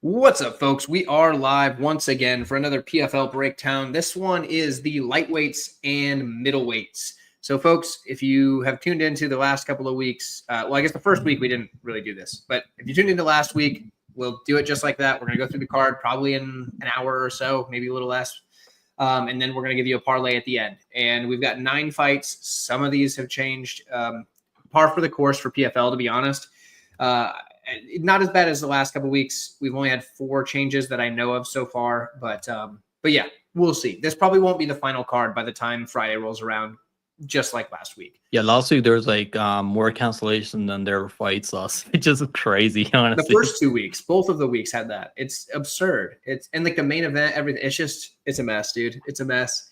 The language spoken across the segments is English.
What's up, folks? We are live once again for another PFL breakdown. This one is the lightweights and middleweights. So, folks, if you have tuned into the last couple of weeks, well, I guess the first week we didn't really do this, but if you tuned into last week, we'll do it just like that. We're going to go through the card probably in an hour or so, maybe a little less. And then we're going to give you a parlay at the end. And we've got 9 fights. Some of these have changed. Par for the course for PFL, to be honest. Not as bad as the last couple of weeks. We've only had 4 changes that I know of so far, but yeah, we'll see. This probably won't be the final card by the time Friday rolls around, just like last week. Yeah, last week there was like more cancellation than there were fights last. It's just crazy, honestly. The first 2 weeks, both of the weeks had that. It's absurd. And like the main event, everything. It's a mess, dude. It's a mess.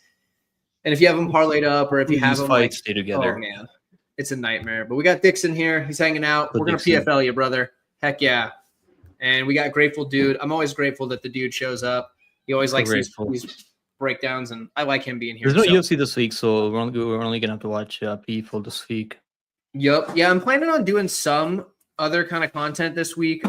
And if you have them parlayed up, or if you have them fights stay together, oh man, it's a nightmare. But we got Dixon here. He's hanging out. We're gonna PFL you, brother. Heck yeah. And we got Grateful Dude. I'm always grateful that the dude shows up. He always likes these breakdowns, and I like him being here. There's no UFC this week, so we're only going to have to watch PFL this week. Yep. Yeah, I'm planning on doing some other kind of content this week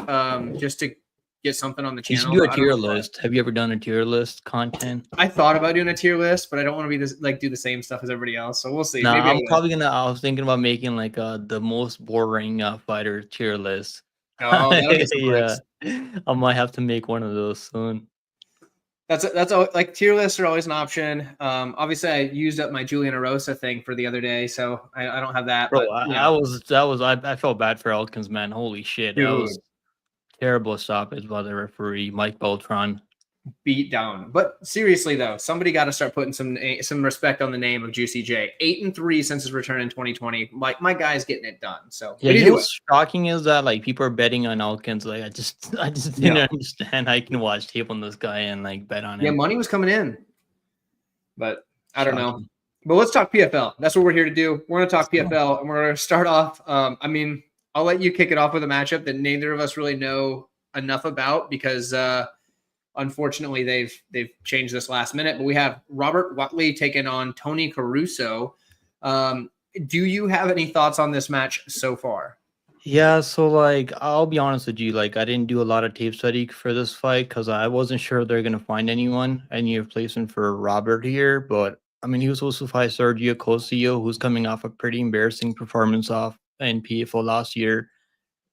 just to get something on the channel. You should do a tier list. Have you ever done a tier list content? I thought about doing a tier list, but I don't want to be do the same stuff as everybody else. So we'll see. No, I was thinking about making like the most boring fighter tier list. Oh, yeah. I might have to make one of those soon. That's like tier lists are always an option. Obviously, I used up my Julian Erosa thing for the other day, so I don't have that. Bro, but, I felt bad for Elkins, man. Holy shit, dude. That was terrible stoppage by the referee, Mike Beltran. Beat down. But seriously though, somebody got to start putting some respect on the name of Juicy J. 8-3 since his return in 2020. My guy's getting it done. So yeah, what's shocking is that like people are betting on Elkins. Like I just didn't understand how you can watch tape on this guy and like bet on him. Yeah, money was coming in, but I don't know. But let's talk PFL. That's what we're here to do. We're going to talk PFL, and we're going to start off. I mean, I'll let you kick it off with a matchup that neither of us really know enough about because. Unfortunately, they've changed this last minute, but we have Robert Watley taking on Tony Caruso. Do you have any thoughts on this match so far? Yeah, so like I'll be honest with you, like I didn't do a lot of tape study for this fight because I wasn't sure they're gonna find any replacement for Robert here. But I mean, he was supposed to fight Sergio Cosio, who's coming off a pretty embarrassing performance off in PFL last year,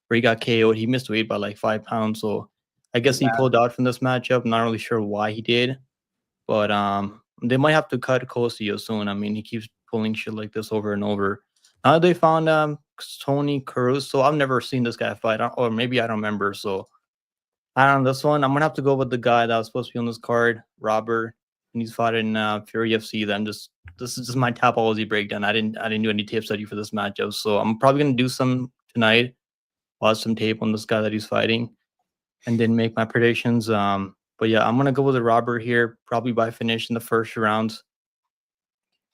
where he got KO'd. He missed weight by like 5 pounds, so. I guess he pulled out from this matchup. Not really sure why he did, but they might have to cut Cosio soon. I mean, he keeps pulling shit like this over and over. Now they found Tony Caruso. I've never seen this guy fight, or maybe I don't remember. So I don't know this one. I'm gonna have to go with the guy that was supposed to be on this card, Robert, and he's fought in Fury FC. Then this is just my topology breakdown. I didn't do any tape study for this matchup, so I'm probably gonna do some tonight. Watch some tape on this guy that he's fighting. And then make my predictions. But yeah, I'm gonna go with the Robert here, probably by finish in the first rounds.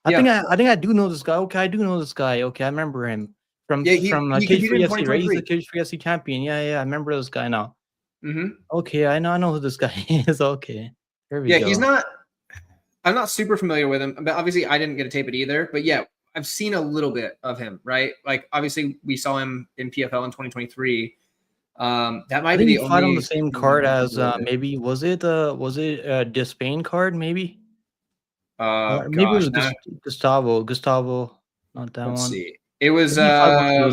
I think I do know this guy. Okay, I do know this guy. Okay, I remember him from Cage Free FC, right? He's the Cage Free FC champion. Yeah, I remember this guy now. Okay, I know who this guy is. Okay, there we go. I'm not super familiar with him, but obviously I didn't get to tape it either. But yeah, I've seen a little bit of him, right? Like obviously we saw him in PFL in 2023. That might be the only fight on the same card as maybe was it Despain card maybe? Maybe it was Gustavo, not that one. Let's see. It was I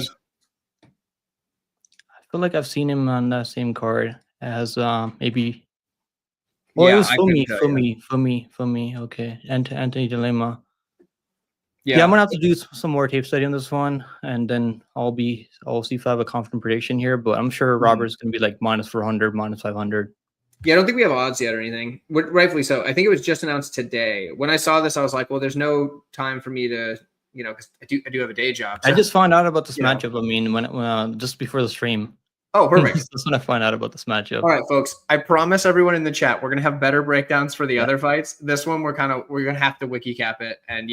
feel like I've seen him on that same card as maybe. Well, it was Fumi. Okay, Anthony Dilemma. Yeah, I'm gonna have to do some more tape study on this one, and then I'll see if I have a confident prediction here. But I'm sure Robert's gonna be like -400, -500. Yeah, I don't think we have odds yet or anything. Rightfully so. I think it was just announced today. When I saw this, I was like, well, there's no time for me to, because I do have a day job. So. I just found out about this matchup. I mean, when just before the stream. Oh, perfect. That's when I find out about this matchup. All right, folks. I promise everyone in the chat we're gonna have better breakdowns for the other fights. This one we're gonna have to wiki cap it, and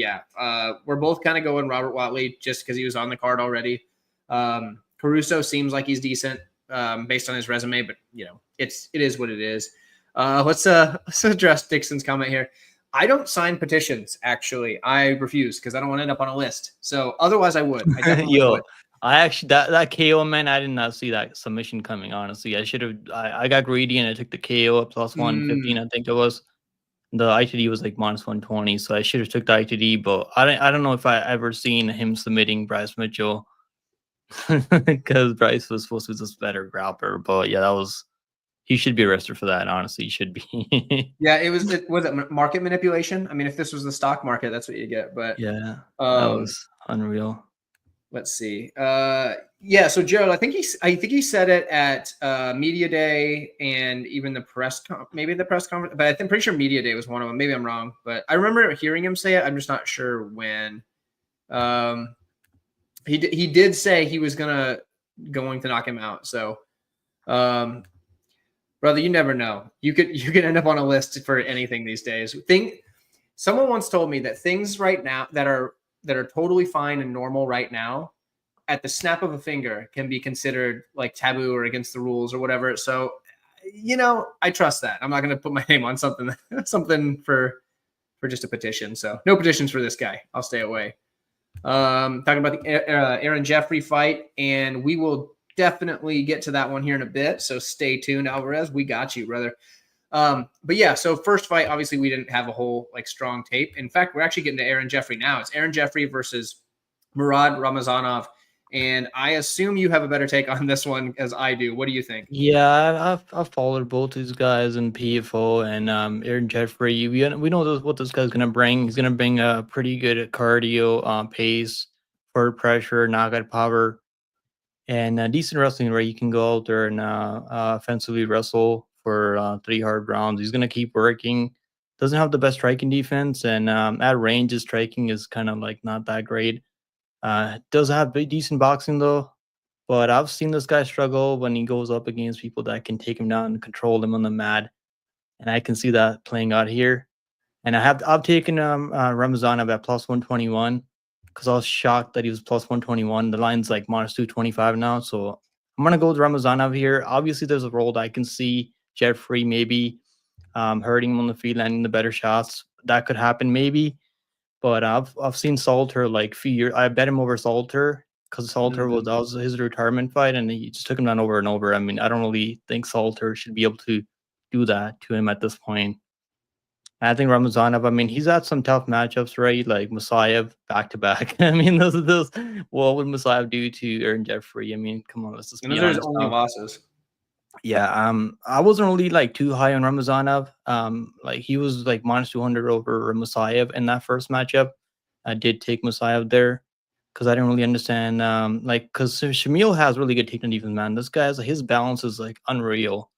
we're both kind of going Robert Watley just because he was on the card already. Caruso seems like he's decent based on his resume, but it is what it is. Let's address Dixon's comment here. I don't sign petitions. Actually, I refuse because I don't want to end up on a list. So otherwise, I would. I definitely would. I actually that KO, man, I did not see that submission coming. Honestly, I should have. I got greedy and I took the KO at plus 115. Mm. I think it was. The ITD was like minus 120, so I should have took the ITD. But I don't know if I ever seen him submitting Bryce Mitchell because Bryce was supposed to be this better grappler. But yeah, that was he should be arrested for that. Honestly, he should be. Yeah, was it market manipulation? I mean, if this was the stock market, that's what you get. But Yeah, that um, was unreal. let's see. Yeah, so Gerald, I think he said it at media day and even the maybe the press conference, but I'm pretty sure media day was one of them. Maybe I'm wrong, but I remember hearing him say it. I'm just not sure when. Um, he did say he was going to knock him out. So, brother, you never know. You could end up on a list for anything these days. Someone once told me that things right now that are totally fine and normal right now, at the snap of a finger, can be considered like taboo or against the rules or whatever. So, I trust that. I'm not going to put my name on something for just a petition. So no petitions for this guy. I'll stay away. Talking about the Aaron Jeffrey fight, and we will definitely get to that one here in a bit. So stay tuned, Alvarez. We got you, brother. But yeah, so first fight, obviously we didn't have a whole like strong tape. In fact, we're actually getting to Aaron Jeffrey now. It's Aaron Jeffrey versus Murad Ramazanov. And I assume you have a better take on this one as I do. What do you think? Yeah, I've followed both these guys in PFO and Aaron Jeffrey. We know what this guy's gonna bring. He's gonna bring a pretty good cardio, pace, forward pressure, knockout power, and decent wrestling. Right, you can go out there and offensively wrestle for 3 hard rounds. He's gonna keep working. Doesn't have the best striking defense, and at range, his striking is kind of like not that great. Does have decent boxing though. But I've seen this guy struggle when he goes up against people that can take him down and control him on the mat, and I can see that playing out here. And I've taken Ramazanov at plus 121 because I was shocked that he was plus 121. The line's like minus 225 now, so I'm gonna go with Ramazanov here. Obviously, there's a role that I can see Jeffrey maybe hurting him on the feet, landing the better shots. That could happen maybe, but I've seen Salter like few years. I bet him over Salter because Salter was Mm-hmm. that was his retirement fight, and he just took him down over and over. I mean, I don't really think Salter should be able to do that to him at this point. And I think Ramazanov. I mean, he's had some tough matchups, right? Like Musayev back to back. I mean, those. What would Musayev do to Aaron Jeffrey? I mean, come on, let's just And be those are his honest only now. losses. Yeah, I wasn't really like too high on Ramazanov. Like he was like minus 200 over Musayev in that first matchup. I did take Musayev there because I didn't really understand. Like because Shamil has really good takedown defense, man. This guy's his balance is like unreal,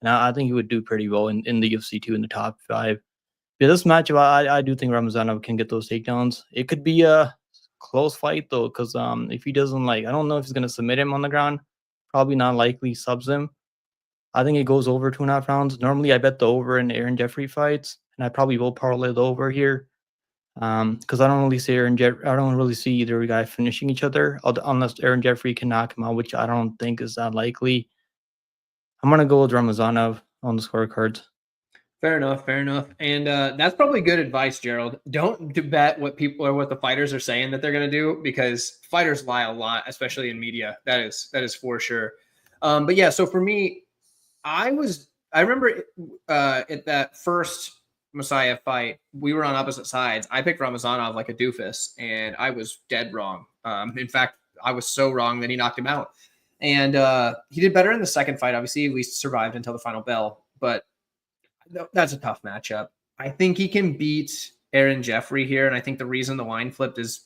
and I think he would do pretty well in the UFC too in the top 5. Yeah, this matchup, I do think Ramazanov can get those takedowns. It could be a close fight though, because if he doesn't like, I don't know if he's gonna submit him on the ground. Probably not likely subs him. I think it goes over 2.5 rounds. Normally, I bet the over in Aaron Jeffrey fights, and I probably will parlay the over here. Because I don't really see I don't really see either guy finishing each other unless Aaron Jeffrey can knock him out, which I don't think is that likely. I'm gonna go with Ramazanov on the scorecards. Fair enough. Fair enough. And that's probably good advice, Gerald. Don't bet what people or what the fighters are saying that they're going to do because fighters lie a lot, especially in media. That is for sure. But yeah, so for me, I remember at that first Messiah fight, we were on opposite sides. I picked Ramazanov like a doofus, and I was dead wrong. In fact, I was so wrong that he knocked him out. And he did better in the second fight. Obviously, we survived until the final bell, but that's a tough matchup. I think he can beat Aaron Jeffrey here, and I think the reason the line flipped is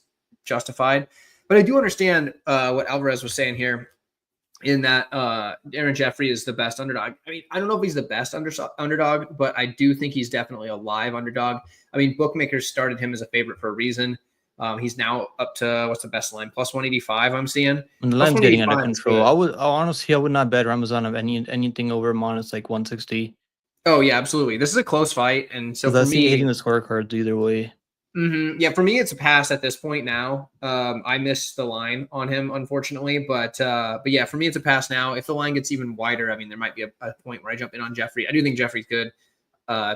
justified. But I do understand what Alvarez was saying here in that Aaron Jeffrey is the best underdog. I mean, I don't know if he's the best underdog, but I do think he's definitely a live underdog. I mean, bookmakers started him as a favorite for a reason. He's now up to what's the best line? Plus 185, I'm seeing. And the Plus line's getting out of 185 is control. good. Honestly, I would not bet Ramazanov anything over minus like 160 Oh, yeah, absolutely. This is a close fight. And so because I for see hitting me, the scorecards either way. yeah, for me, it's a pass at this point now. I missed the line on him, unfortunately, but yeah, for me, it's a pass now. If the line gets even wider, I mean, there might be a point where I jump in on Jeffrey. I do think Jeffrey's good.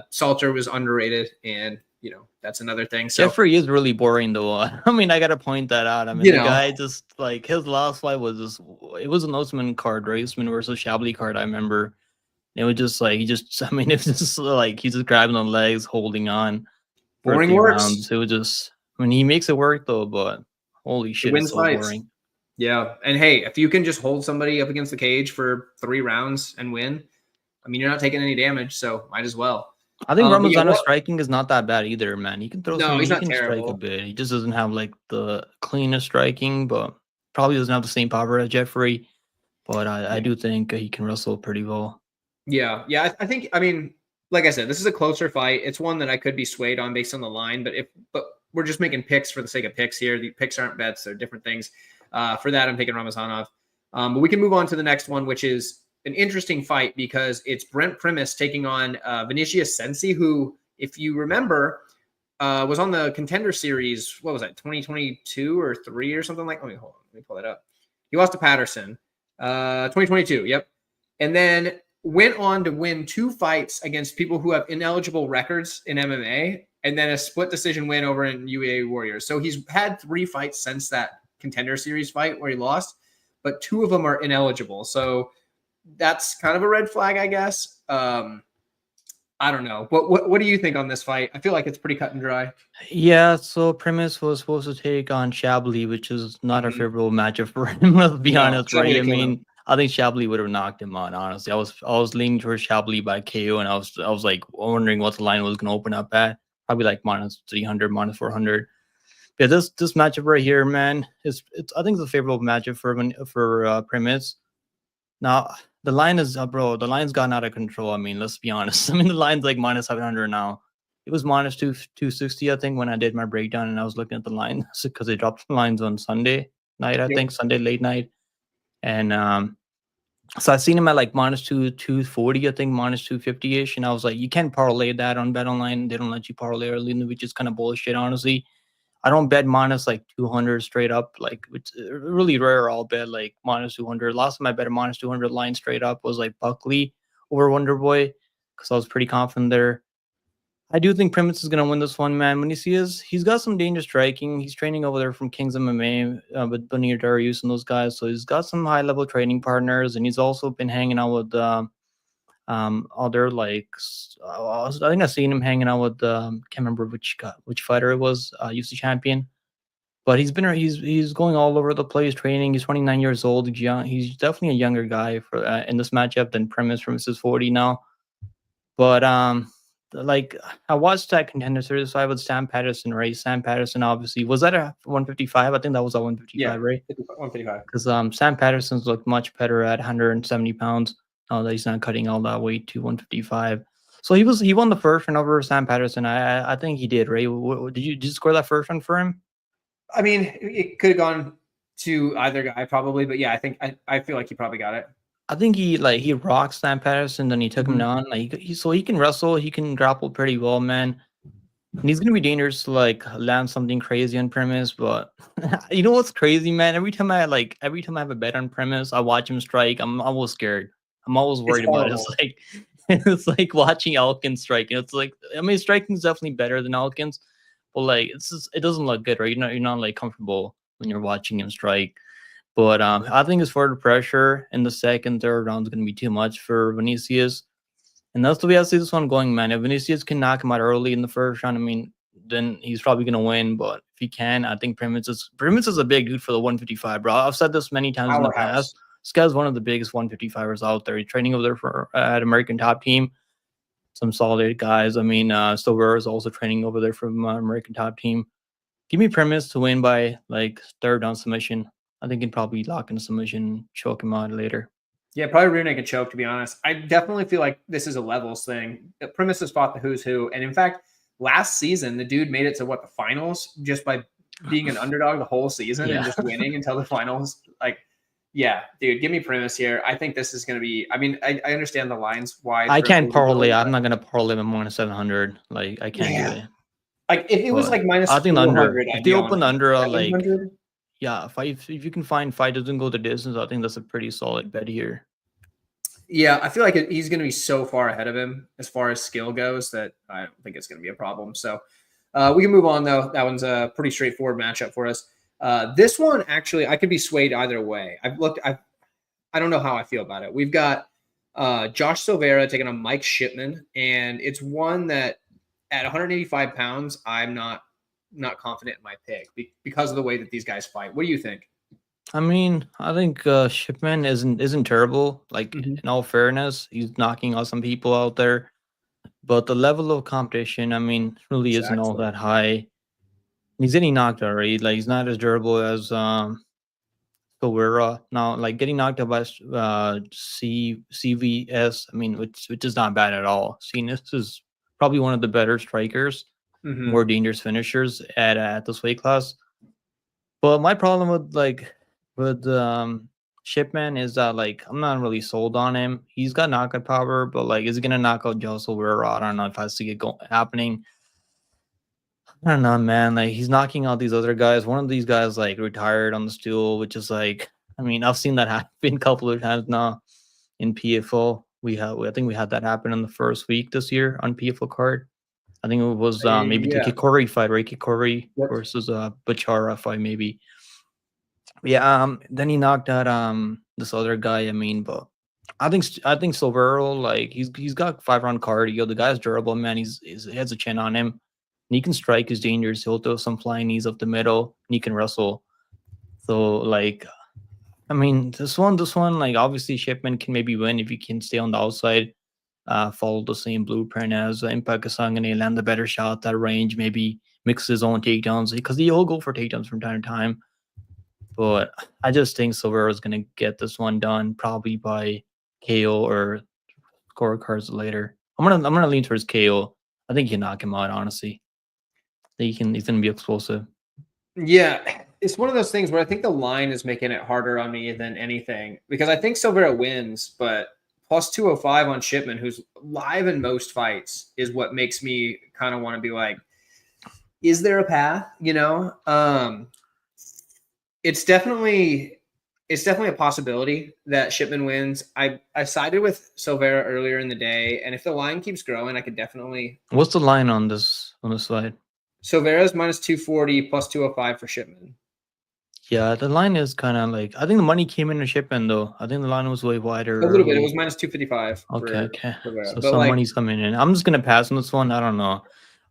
Salter was underrated, and that's another thing. So, Jeffrey is really boring though. I mean, I gotta point that out. I mean, the guy just like his last fight was just it was an Usman card, right? Usman versus Shabli card. I remember. It was just like I mean, it was just like he's just grabbing on legs, holding on for boring 3 works. rounds. It was just, I mean, he makes it work though, but holy shit, it's so boring. Yeah, and hey, if you can just hold somebody up against the cage for 3 rounds and win, I mean, you're not taking any damage, so might as well. I think Ramazano's striking is not that bad either, man. He can throw some. He's He not can terrible. strike a bit. He just doesn't have like the cleanest striking, but probably doesn't have the same power as Jeffrey. But I do think he can wrestle pretty well. Yeah. I think. I mean, like I said, this is a closer fight. It's one that I could be swayed on based on the line, but we're just making picks for the sake of picks here. The picks aren't bets; they're different things. For that, I'm taking Ramazanov. But we can move on to the next one, which is an interesting fight because it's Brent Primus taking on Vinicius Sensi, who, if you remember, was on the Contender Series. What was that, 2022 or 3 or something like? Hold on, let me pull that up. He lost to Patterson, 2022. Yep, and then went on to win 2 fights against people who have ineligible records in MMA, and then a split decision win over in UAE Warriors. So he's had 3 fights since that Contender Series fight where he lost, but 2 of them are ineligible. So that's kind of a red flag, I guess. I don't know. What do you think on this fight? I feel like it's pretty cut and dry. Yeah, so Primus was supposed to take on Shabli, which is not a favorable matchup for him, let's be honest, right? I mean, I think Shabli would have knocked him out, honestly. I was leaning towards Shabli by KO, and I was like wondering what the line was gonna open up at. Probably like minus 300, minus 400. Yeah, this matchup right here, man, it's I think it's a favorable matchup for Primus. Now the line is bro, the line's gotten out of control. I mean, let's be honest. I mean, the line's like minus 700 now. It was minus 260, I think, when I did my breakdown, and I was looking at the line because they dropped the lines on Sunday night, I think, Sunday late night, and so I seen him at like minus 240, I think, minus 250 ish, and I was like, you can't parlay that on Bet Online. They don't let you parlay early, which is kind of bullshit, honestly. I don't bet minus like 200 straight up. Like, it's really rare. I'll bet like minus 200. Last time I bet a minus 200 line straight up was like Buckley over Wonderboy because I was pretty confident there. I do think Primus is going to win this one, man. When you see he's got some dangerous striking. He's training over there from King's MMA with Bunny Darius and those guys. So he's got some high level training partners, and he's also been hanging out with other like I think I've seen him hanging out with can't remember which fighter it was, UFC champion, but he's going all over the place training. He's 29 years old. He's young. He's definitely a younger guy for in this matchup than Primus. Primus is 40 now, but like I watched that Contender Series fight with Sam Patterson, right? Sam Patterson obviously was that a 155. I think that was a 155, right? 155. Because Sam Patterson's looked much better at 170 pounds. Now that he's not cutting all that weight to 155. So he won the first round over Sam Patterson. I think he did, right? Did you score that first round for him? I mean, it could have gone to either guy probably, but yeah, I think I feel like he probably got it. I think he rocked Sam Patterson, then he took him down. Like he can wrestle, he can grapple pretty well, man. And he's gonna be dangerous to like land something crazy on Primus, but you know what's crazy, man? Every time I have a bet on Primus, I watch him strike. I'm always scared. I'm always worried about it. It's like it's like watching Elkins strike. It's like, I mean, striking is definitely better than Elkins, but like it doesn't look good, right? You're not like comfortable when you're watching him strike. But I think his further pressure in the second, third round is gonna be too much for Vinicius. And that's the way I see this one going, man. If Vinicius can knock him out early in the first round, I mean, then he's probably gonna win. But if he can, I think Primus is a big dude for the 155, bro. I've said this many times in the past. This guy's one of the biggest 155ers out there. He's training over there for at American Top Team. Some solid guys. I mean, Silver is also training over there from American Top Team. Give me Primus to win by like third down submission. I think he'd probably lock in submission, choke him out later. Yeah, probably rear naked choke, to be honest. I definitely feel like this is a levels thing. Primus has fought the who's who. And in fact, last season, the dude made it to the finals just by being an underdog the whole season and just winning until the finals. Like, yeah, dude, give me Primus here. I think this is going to be, I mean, I understand the lines wide. I can't parlay. I'm not going to parlay him minus 700. Like, I can't do it. Like, if it was like minus I think 400, under. If they open under, like, 700? Yeah, if you can find fight doesn't go the distance, I think that's a pretty solid bet here. Yeah, I feel like he's going to be so far ahead of him as far as skill goes that I don't think it's going to be a problem. So We can move on, though. That one's a pretty straightforward matchup for us. This one, actually, I could be swayed either way. I don't know how I feel about it. We've got Josh Silveira taking on Mike Shipman, and it's one that at 185 pounds, I'm not confident in my pick because of the way that these guys fight. What do you think? I mean, I think Shipman isn't terrible. Like Mhm. in all fairness, he's knocking out some people out there, but the level of competition, I mean, really isn't all Exactly. that high. He's getting knocked out, right? Like he's not as durable as Silveira. Now, like getting knocked out by CVS, I mean, which is not bad at all. CNS is probably one of the better strikers, Hmm. more dangerous finishers at this weight class. But my problem with Shipman is that like I'm not really sold on him. He's got knockout power, but like is he gonna knock out Joe Silveira? I don't know if I see it happening. I don't know, man. Like he's knocking out these other guys. One of these guys like retired on the stool, which is like, I mean, I've seen that happen a couple of times now in PFL. I think we had that happen in the first week this year on PFL card. I think it was maybe the Yeah. Kikori fight, right? Kikori Yep. versus Bachara fight, maybe. Yeah. Then he knocked out this other guy. I mean, but I think Silvero, like he's got 5 round cardio. The guy's durable, man. He has a chin on him. And he can strike his dangerous. He'll throw some flying knees up the middle. And he can wrestle. So like, I mean, this one, like obviously Shipman can maybe win if he can stay on the outside, follow the same blueprint as Impact Kasangane, land a better shot at that range, maybe mix his own takedowns because he'll go for takedowns from time to time. But I just think Silvera is gonna get this one done probably by KO or scorecards later. I'm gonna lean towards KO. I think he can knock him out. Honestly, he's gonna be explosive. Yeah, it's one of those things where I think the line is making it harder on me than anything because I think Silveira wins, but plus 205 on Shipman, who's live in most fights, is what makes me kind of want to be like, is there a path? It's definitely a possibility that Shipman wins. I sided with Silveira earlier in the day, and if the line keeps growing, I could definitely. What's the line on this fight? Silveira's minus 240 plus 205 for Shipman. Yeah, the line is kind of like I think the money came in the Shipman though. I think the line was way wider A little bit. It early. was minus 255 Okay, for okay. Silveira. So But some like, money's coming in. I'm just gonna pass on this one. I don't know.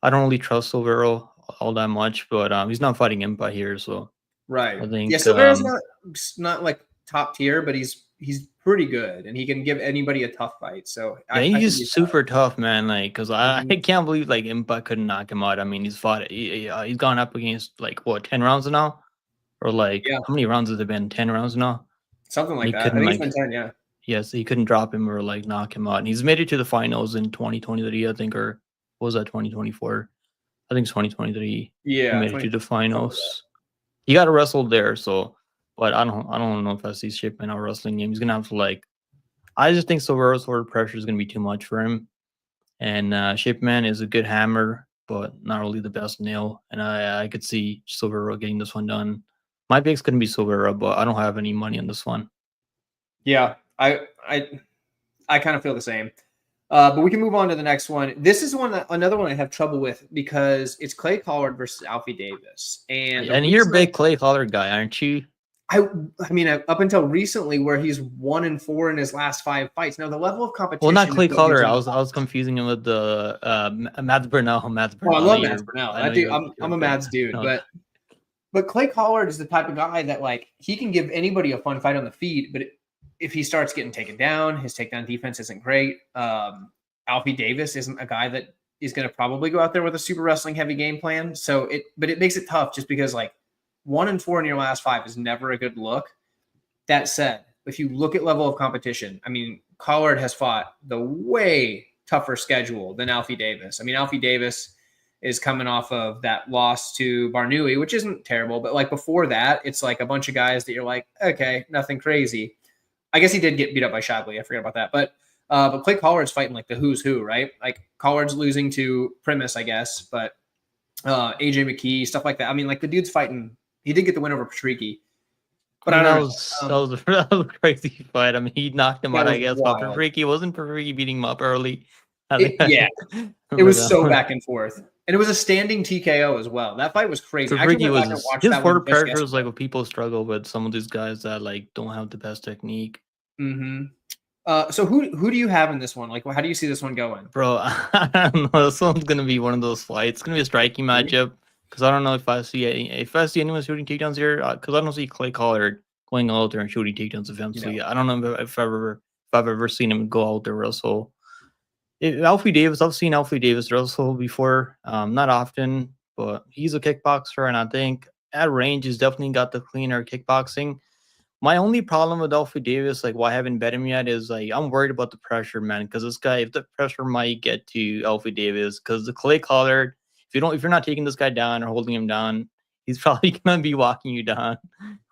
I don't really trust Silvero all that much, but he's not fighting Impa here, so right. I Yeah, think Silveira's not like top tier, but he's pretty good and he can give anybody a tough fight. So yeah, I think he's super tough, man. Like, cause I Mhm. can't believe like Impa couldn't knock him out. I mean, he's gone up against like what 10 rounds now, or like Yeah, how many rounds has it been? 10 rounds now. something And like he that. I couldn't think it's been like 10, yeah. yes, he couldn't drop him or like knock him out. And he's made it to the finals in 2023, I think, or what was that 2024? I think it's 2023. He Yeah, made it 20, to the something like that. finals. He got wrestled there, so but I don't know if I see Shipman out wrestling him. He's gonna have to like I just think Silvero's sort of pressure is gonna be too much for him. And Shipman is a good hammer, but not really the best nail. And I could see Silvero getting this one done. My pick's gonna be Silvero, but I don't have any money on this one. Yeah, I kind of feel the same. But we can move on to the next one. This is another one I have trouble with because it's Clay Collard versus Alfie Davis. And the And you're a reason big Clay Collar guy, aren't you? I mean, up until recently, where he's 1-4 in his last 5 fights. Now, the level of Well, not competition is Clay what gives Collar. me I the was I was pause. confusing him with the Mads Burnell. Mads Oh, I Burnell. love Mads Burnell. I That know dude, you're a I'm a big Mads dude, no. but Clay Collard is the type of guy that like he can give anybody a fun fight on the feet, but if he starts getting taken down, his takedown defense isn't great. Alfie Davis isn't a guy that is going to probably go out there with a super wrestling heavy game plan. But it makes it tough just because like 1-4 in your last 5 is never a good look. That said, if you look at level of competition, I mean, Collard has fought the way tougher schedule than Alfie Davis. I mean, Alfie Davis is coming off of that loss to Barnui, which isn't terrible, but like before that, it's like a bunch of guys that you're like, okay, nothing crazy. I guess he did get beat up by Shadley. I forgot about that. But Clay Collard's fighting like the who's who, right? Like Collard's losing to Primus, I guess, but AJ McKee, stuff like that. I mean, like the dude's fighting. He did get the win over Patricky, I but I mean, don't that know. was that was that was a crazy fight. I mean, he knocked him That out, was I guess, but wild. Freaky wasn't Freaky beating him up early. I think, Yeah, it but was so back and forth. And it was a standing TKO as well. That fight was crazy. I actually Tricky went was back and watched his that one forward just pressure is like yesterday. what people struggle with. Some of these guys that like don't have the best technique. Mm-hmm. So who do you have in this one? Like, how do you see this one going? Bro, I don't know. This one's gonna be one of those fights. It's gonna be a striking Really? matchup because I don't know if I see anyone shooting takedowns here. Because I don't see Clay Collard going out there and shooting takedowns eventually. I don't know if I've ever seen him go out there wrestle. Alfie Davis, I've seen Alfie Davis wrestle before. Not often, but he's a kickboxer, and I think at range he's definitely got the cleaner kickboxing. My only problem with Alfie Davis, like why I haven't bet him yet, is like I'm worried about the pressure, man. Because this guy, if the pressure might get to Alfie Davis, because the Clay Collard, if you're not taking this guy down or holding him down, he's probably gonna be walking you down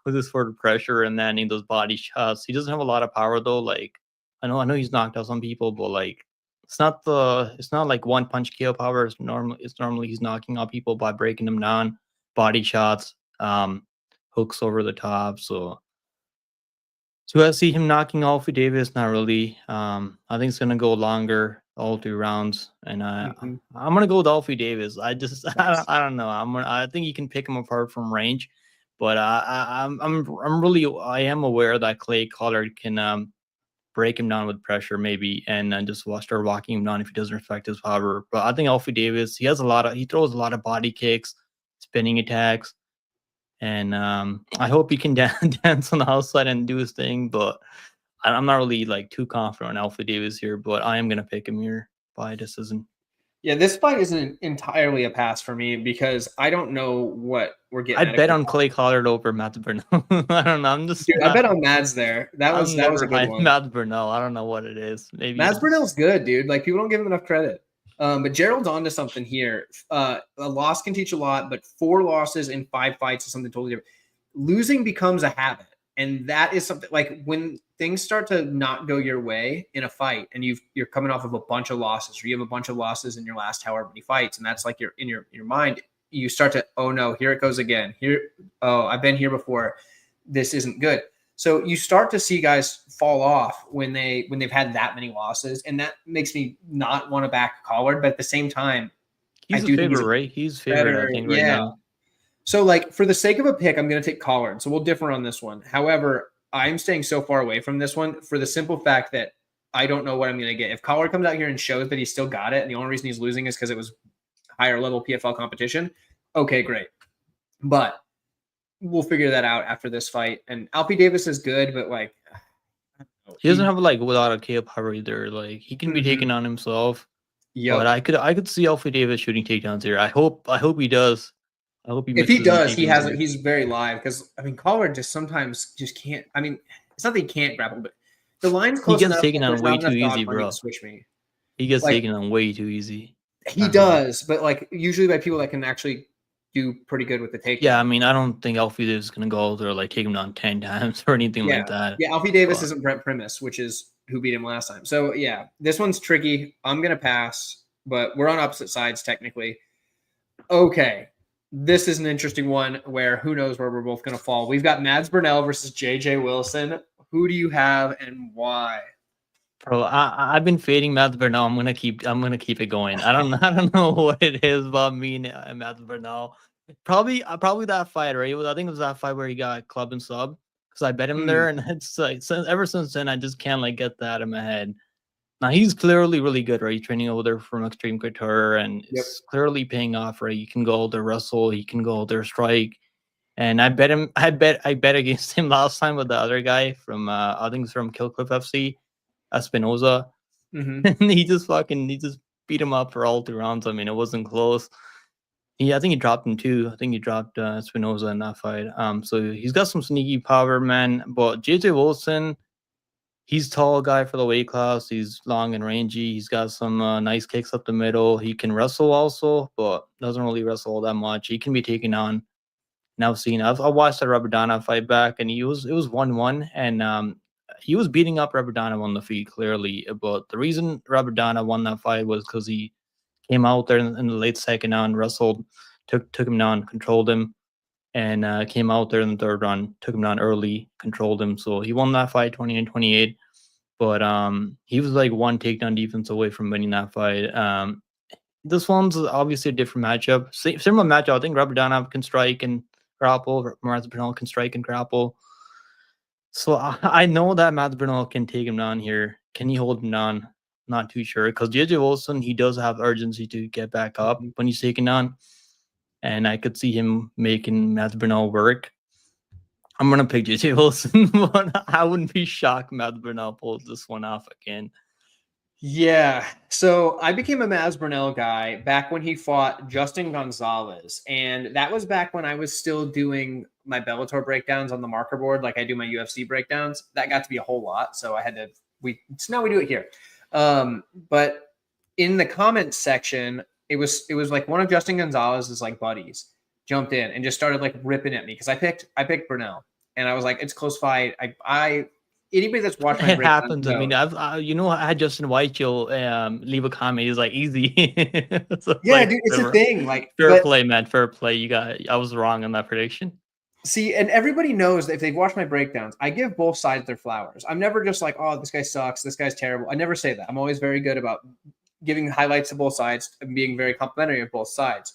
with this sort of pressure and landing those body shots. He doesn't have a lot of power though. Like I know he's knocked out some people, but like it's not like one punch KO power. It's normally he's knocking out people by breaking them down, body shots, hooks over the top. So I see him knocking Alfie Davis, not really. I think it's gonna go longer, all 2 rounds, and Mm-hmm. I'm gonna go with Alfie Davis. I just Nice. I don't know. I think you can pick him apart from range, but I'm really I am aware that Clay Collard can break him down with pressure maybe, and then just start walking him down if he doesn't respect his power. But I think Alfie Davis he throws a lot of body kicks, spinning attacks. And I hope he can dance on the outside and do his thing, but I'm not really like too confident on Alpha Davis here. But I am gonna pick him here by decision. Yeah, this fight isn't entirely a pass for me because I don't know what we're getting I'd at. bet on Clay Collard over Matt Burnell. I don't know. I'm just Dude, I bet on Mads there. I'm That was never a good high one. Matt Burnell. I don't know what it is. Maybe Mads it's just Burnell's good, dude. Like people don't give him enough credit. But Gerald's onto something here. A loss can teach a lot, but 4 losses in 5 fights is something totally different. Losing becomes a habit, and that is something like when things start to not go your way in a fight, and you're coming off of a bunch of losses, or you have a bunch of losses in your last however many fights, and that's like you're in your mind. You start to, oh no, here it goes again. Here, oh, I've been here before. This isn't good. So you start to see guys fall off when they've had that many losses, and that makes me not want to back Collard. But at the same time, I he's a do think he's favorite, a right? He's favorite, I better. think, right Yeah. now. So like for the sake of a pick, I'm going to take Collard. So we'll differ on this one. However, I'm staying so far away from this one for the simple fact that I don't know what I'm going to get. If Collard comes out here and shows that he's still got it, and the only reason he's losing is because it was higher level PFL competition, okay, great. But we'll figure that out after this fight. And Alfie Davis is good, but like He doesn't have like a lot of KO power either. Like he can be mm-hmm. taken on himself. But Yep. I could see Alfie Davis shooting takedowns here. I hope he does. I hope he If he misses any does, takedowns here. he's very live because I mean Collard just sometimes just can't. I mean, it's not that he can't grapple, but the line's He close gets enough taken that on there's way not too enough dog easy, for him to bro. switch me. He gets Like taken on way too easy. he does, but like usually by people that can actually do pretty good with the Yeah, I takedown. mean, I don't think Alfie Davis is gonna go out there like take him down 10 times or anything Yeah, like that. yeah. Alfie Davis But isn't Brent Primus, which is who beat him last time. So yeah, this one's tricky. I'm gonna pass, but we're on opposite sides technically. Okay. This is an interesting one where who knows where we're both going to fall. We've got Mads Burnell versus JJ Wilson. Who do you have and why? bro, I've been fading Matt Bernal. I'm gonna keep it going. I don't know what it is about me and Matt Bernal. Probably that fight, right? I think it was that fight where he got club and sub because I bet him Hmm. there, and it's like ever since then I just can't like get that in my head. Now he's clearly really good, right? He's training over there from Extreme Couture, and Yep. it's clearly paying off, right? He can go out there wrestle, he can go out there strike, and I bet him. I bet against him last time with the other guy from I think it's from Killcliff FC, Espinoza, Hmm. and he just beat him up for all 2 rounds. I mean, it wasn't close. I think he dropped him too. I think he dropped Espinoza in that fight. So he's got some sneaky power, man. But JJ Wilson, he's tall guy for the weight class. He's long and rangy. He's got some nice kicks up the middle. He can wrestle also, but doesn't really wrestle all that much. He can be taken on. Now seen, I watched the Rabadana fight back, and it was 1-1, and he was beating up Rabadana on the feet clearly. But the reason Rabadana won that fight was because he came out there in the late second round, wrestled, took him down, controlled him, and came out there in the third round, took him down early, controlled him. So he won that fight 29-28. But he was like one takedown defense away from winning that fight. This one's obviously a different matchup. Similar matchup. I think Rabadonov can strike and grapple. Masvidal can strike and grapple. So I know that Masvidal can take him down here. Can he hold him down? Not too sure because JJ Wilson, he does have urgency to get back up when he's taken down, and I could see him making Masvidal work. I'm gonna pick JJ Wilson, but I wouldn't be shocked Masvidal pulls this one off again. Yeah. So I became a Masvidal guy back when he fought Justin Gonzalez. And that was back when I was still doing my Bellator breakdowns on the marker board, like I do my UFC breakdowns. That got to be a whole lot. So I had to, so now we do it here. But in the comments section, it was like one of Justin Gonzalez's like buddies jumped in and just started like ripping at me because I picked Burnell. And I was like, it's a close fight. Anybody that's watched my It happens. knows. I mean, I had Justin Whitechill leave a comment. He's like, easy. So Yeah, like, dude, it's a thing. Like, fair play, man. Fair play. I was wrong on that prediction. See, and everybody knows that if they've watched my breakdowns, I give both sides their flowers. I'm never just like, oh, this guy sucks, this guy's terrible. I never say that. I'm always very good about giving highlights to both sides and being very complimentary of both sides.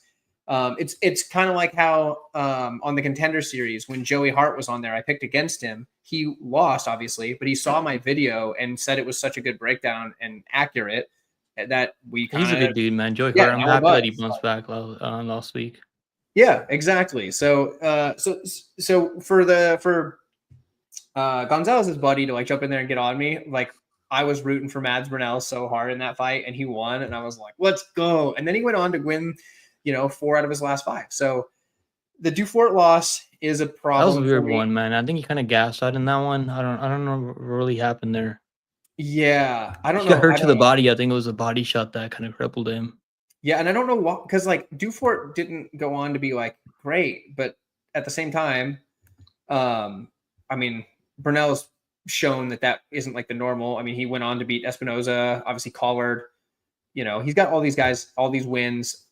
It's kind of like how on the Contender Series when Joey Hart was on there, I picked against him. He lost, obviously, but he saw my video and said it was such a good breakdown and accurate that we kind of. He's a good dude, man. Joey Hart. I'm happy that he bounced back last week. Yeah, exactly. So for Gonzalez's buddy to like jump in there and get on me, like I was rooting for Mads Burnell so hard in that fight, and he won, and I was like, let's go. And then he went on to win, 4 out of his last 5. So the Dufort loss is a problem. That was a weird one, man. I think he kind of gassed out in that one. I don't know what really happened there. Yeah, I don't know. He got hurt to the body. I think it was a body shot that kind of crippled him. Yeah, and I don't know what, because like Dufort didn't go on to be like great, but at the same time, I mean, Burnell's shown that isn't like the normal. I mean, he went on to beat Espinoza, obviously Collard. He's got all these guys, all these wins.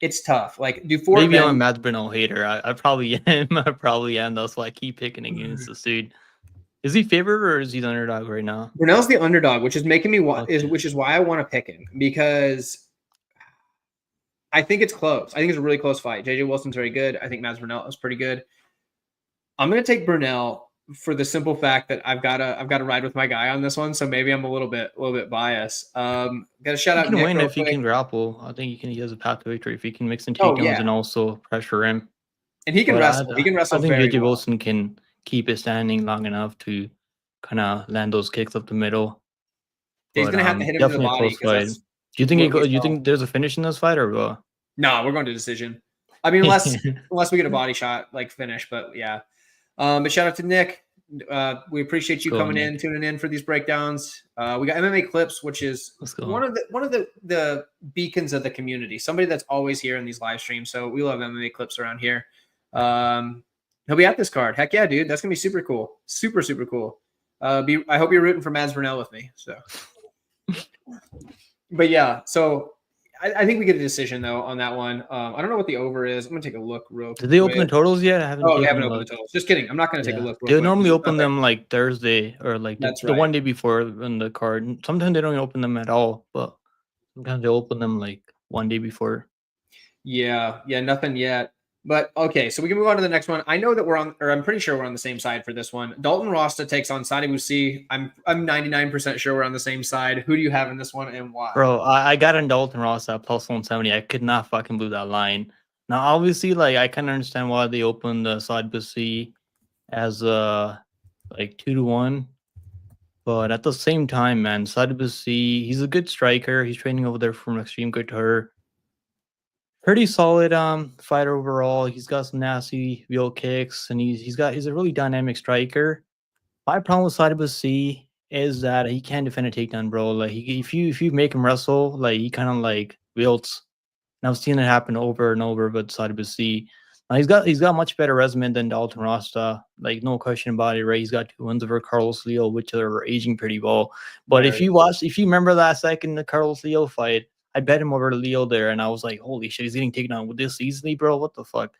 It's tough. Like Dufort. Maybe I'm a Mads Burnell hater. I probably am. I probably am. That's why I keep picking against this dude. Is he favored or is he the underdog right now? Burnell's the underdog, which is making me which is why I want to pick him, because I think it's close. I think it's a really close fight. JJ Wilson's very good. I think Mads Burnell is pretty good. I'm going to take Burnell for the simple fact that I've got to ride with my guy on this one. So maybe I'm a little bit biased. Got to shout out. He can win if he can grapple. I think he has a path to victory if he can mix in takedowns and also pressure him. And he can wrestle. He can wrestle. I think JJ Wilson can keep it standing long enough to kind of land those kicks up the middle. He's going to have to hit him in the body. Do you think there's a finish in this fight or what? No, we're going to decision. I mean, unless we get a body shot like finish, but yeah. But shout out to Nick. We appreciate you coming in, tuning in for these breakdowns. We got MMA Clips, which is one of the beacons of the community. Somebody that's always here in these live streams. So we love MMA Clips around here. He'll be at this card. Heck yeah, dude. That's gonna be super cool. Super, super cool. I hope you're rooting for Mads Burnell with me. So, but yeah, so I think we get a decision though on that one. I don't know what the over is. I'm gonna take a look real quick. Did they open the totals yet? They haven't opened the totals. Just kidding. I'm not gonna take a look. They normally open them like Thursday or like the one day before in the card. Sometimes they don't open them at all, but sometimes they open them like one day before. Yeah, nothing yet. But okay, so we can move on to the next one. I know that I'm pretty sure we're on the same side for this one. Dalton Rasta takes on Sadi Busi. I'm 99% sure we're on the same side. Who do you have in this one and why? Bro, I got in Dalton Rasta at plus 170. I could not fucking believe that line. Now, obviously, like I can understand why they opened the Sadi Busi as like 2-1. But at the same time, man, Sadi Busi, he's a good striker. He's training over there from Extreme Couture. Pretty solid fighter overall. He's got some nasty wheel kicks, and he's a really dynamic striker. My problem with Sadi Busi is that he can't defend a takedown, bro. Like if you make him wrestle, like he kind of like wilts. And I've seen it happen over and over with Sadi Busi. He's got much better resume than Dalton Rasta. Like no question about it, right? He's got 2 wins over Carlos Leo, which are aging pretty well. But if you remember that second the Carlos Leo fight, I bet him over to Leo there, and I was like, holy shit, he's getting taken down with this easily, bro. What the fuck?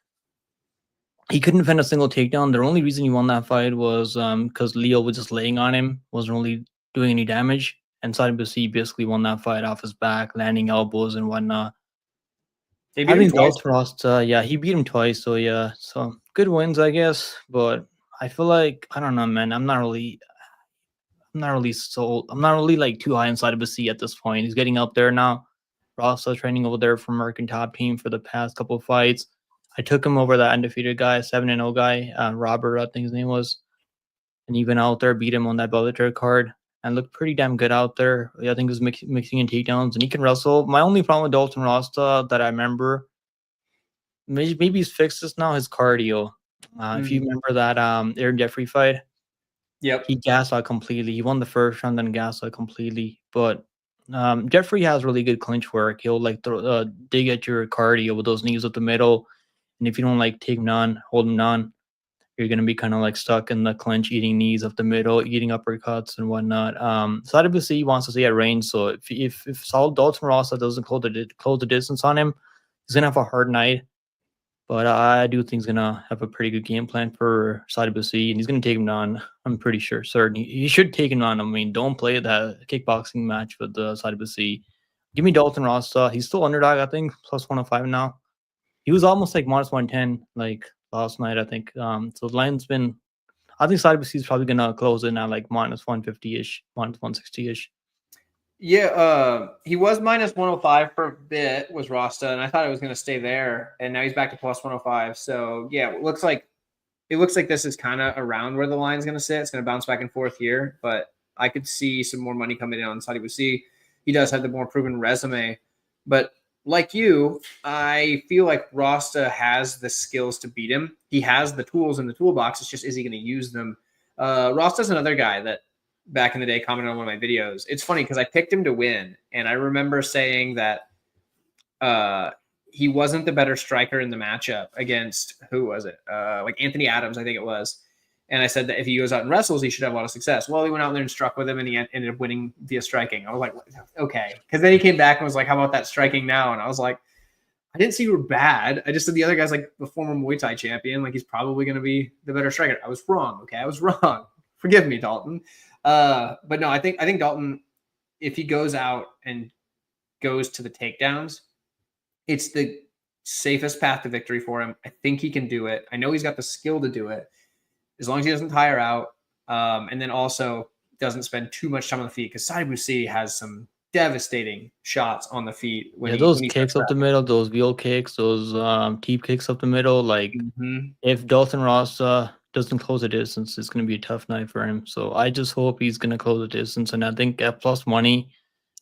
He couldn't defend a single takedown. The only reason he won that fight was because Leo was just laying on him, wasn't really doing any damage. and Saudi Bassi basically won that fight off his back, landing elbows and whatnot. They beat I him think twice. Dalton Ross, yeah, he beat him twice, so yeah, so good wins, I guess. But I feel like I don't know, man. I'm not really like too high inside of a C at this point. He's getting up there now. Rossa training over there for American Top Team for the past couple of fights. I took him over that undefeated guy, 7-0 guy, Robert, I think his name was. And he went out there, beat him on that Bellator card, and looked pretty damn good out there. Yeah, I think he was mixing in takedowns, and he can wrestle. My only problem with Dalton Rosta that I remember, maybe he's fixed this now, his cardio. If you remember that Aaron Jeffrey fight, Yep. he gassed out completely. He won the first round, then gassed out completely. But Jeffrey has really good clinch work. He'll like dig at your cardio with those knees up the middle, and if you don't like take him on, hold him on, you're gonna be kind of like stuck in the clinch, eating knees up the middle, eating uppercuts and whatnot. Sadibasi wants to stay at range, so if Saul Dalton Rossa doesn't close the distance on him, he's gonna have a hard night. But I do think he's gonna have a pretty good game plan for Sadibasi, and he's gonna take him on. I'm pretty sure, certain he should take him on. I mean, don't play that kickboxing match with the Sadibasi. Give me Dalton Rossa. He's still underdog, I think, plus 105 now. He was almost like minus 110 like last night, I think. So the line's been, I think Sadibasi is probably gonna close in at like minus 150-ish, minus 160-ish. Yeah, he was minus 105 for a bit, was Rasta, and I thought it was going to stay there, and now he's back to plus 105. So yeah, it looks like this is kind of around where the line's going to sit. It's going to bounce back and forth here, but I could see some more money coming in on Saudi Boussy. He does have the more proven resume, but like you, I feel like Rasta has the skills to beat him. He has the tools in the toolbox. It's just, is he going to use them? Rasta's another guy that back in the day commented on one of my videos. It's funny because I picked him to win, and I remember saying that he wasn't the better striker in the matchup against, who was it? Like Anthony Adams, I think it was. And I said that if he goes out and wrestles, he should have a lot of success. Well, he went out there and struck with him, and he ended up winning via striking. I was like, okay. Because then he came back and was like, how about that striking now? And I was like, I didn't see you were bad. I just said the other guy's like the former Muay Thai champion. Like, he's probably going to be the better striker. I was wrong. Okay, I was wrong. Forgive me, Dalton. But no, I think Dalton, if he goes out and goes to the takedowns, it's the safest path to victory for him. I think he can do it. I know he's got the skill to do it, as long as he doesn't tire out, and then also doesn't spend too much time on the feet, because Saudi Boussy has some devastating shots on the feet. Those kicks up the middle, those wheel kicks, those teep kicks up the middle. Like, if Dalton Ross doesn't close the distance, it's going to be a tough night for him. So I just hope he's going to close the distance. And I think at plus money,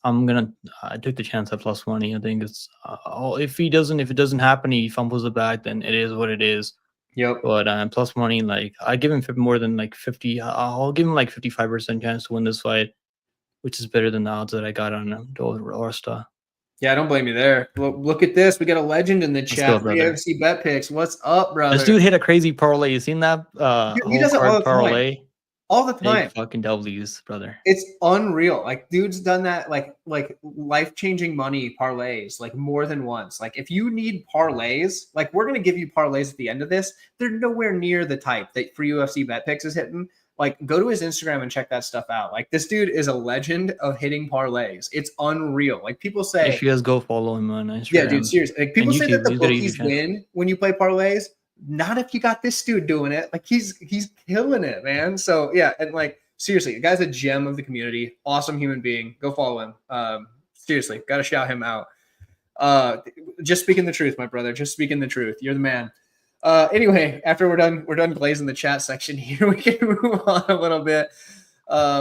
I took the chance at plus money. I think it's if it doesn't happen, he fumbles it back, then it is what it is. Yep. But plus money, like, I give him more than like 50. I'll give him like 55% chance to win this fight, which is better than the odds that I got on Dalton Rosta. Yeah, I don't blame you there. Look at this. We got a legend in the chat. UFC bet picks. What's up, brother? This dude hit a crazy parlay. You seen that? He does it all the parlay. Time. All the time. Big fucking W's, brother. It's unreal. Like, dude's done that like life-changing money parlays like more than once. Like, if you need parlays, like, we're gonna give you parlays at the end of this. They're nowhere near the type that for UFC bet picks is hitting. Like, go to his Instagram and check that stuff out. Like, this dude is a legend of hitting parlays. It's unreal. Like, people say, if you guys go follow him on Instagram. Yeah, dude, seriously. Like, people say that the bookies win when you play parlays. Not if you got this dude doing it. Like, he's killing it, man. So yeah, and like, seriously, the guy's a gem of the community. Awesome human being. Go follow him. Seriously, got to shout him out. Just speaking the truth, my brother. Just speaking the truth. You're the man. Anyway, after we're done glazing the chat section here, we can move on a little bit.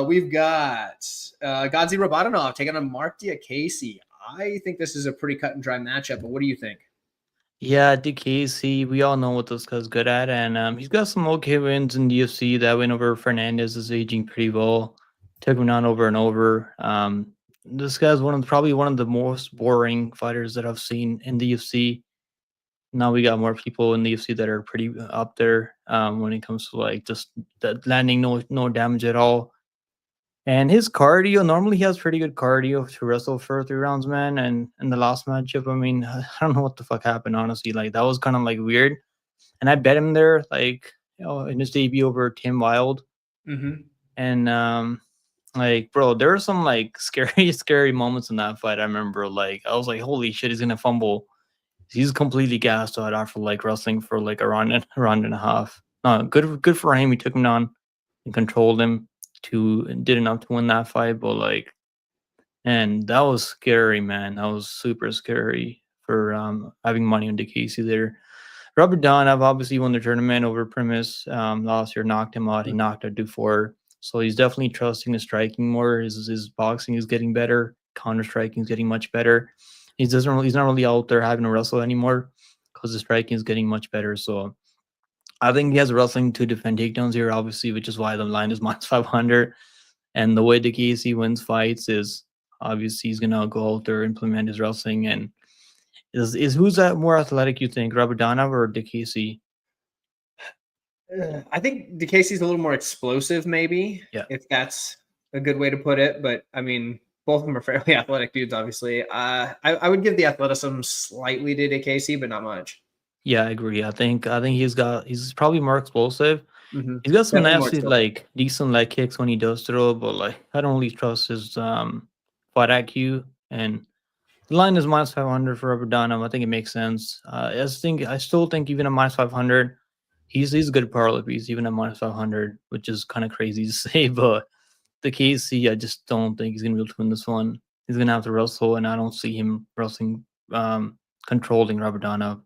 We've got Godzi Robadanov taking on Mark Diakasey. I think this is a pretty cut and dry matchup, but what do you think? Yeah, Diakasey, we all know what this guy's good at, and he's got some okay wins in the UFC. That win over Fernandez is aging pretty well. Took him down over and over. This guy's probably one of the most boring fighters that I've seen in the UFC. Now we got more people in the UFC that are pretty up there when it comes to like just landing no damage at all. And his cardio, normally he has pretty good cardio to wrestle for 3 rounds, man. And in the last matchup, I mean, I don't know what the fuck happened, honestly. Like, that was kind of like weird. And I bet him there, like, in his debut over Tim Wild. And Like, bro, there were some like scary moments in that fight. I remember, like, I was like, holy shit, he's gonna fumble. He's completely gassed out after like wrestling for like a round and a half. No, good for him. He took him down and controlled him to and did enough to win that fight. But like, and that was scary, man. That was super scary for having money on DeCasey there. Robert Donov obviously won the tournament over Primus. Last year knocked him out. He knocked out Dufour. So he's definitely trusting his striking more. His boxing is getting better. Counter striking is getting much better. He's not really out there having to wrestle anymore because the striking is getting much better. So I think he has wrestling to defend takedowns here, obviously, which is why the line is minus 500. And the way DeCasey wins fights is obviously he's gonna go out there, implement his wrestling, and is who's that more athletic, you think, Rabadonov or DeCasey? I think DeCasey's a little more explosive, maybe, Yeah. if that's a good way to put it. But I mean, both of them are fairly athletic dudes, obviously. I would give the athleticism slightly to DeCasey, but not much. Yeah, I agree. I think he's probably more explosive. He's got some Definitely more nasty, explosive. like decent leg kicks when he does throw, but like I don't really trust his fight IQ. And the line is minus 500 for Rabadonov. I think it makes sense. I still think even at minus 500, he's a good parlay piece, even at minus 500, which is kind of crazy to say. But the KC, I just don't think he's gonna be able to win this one. He's gonna have to wrestle, and I don't see him wrestling, controlling Rabadonov.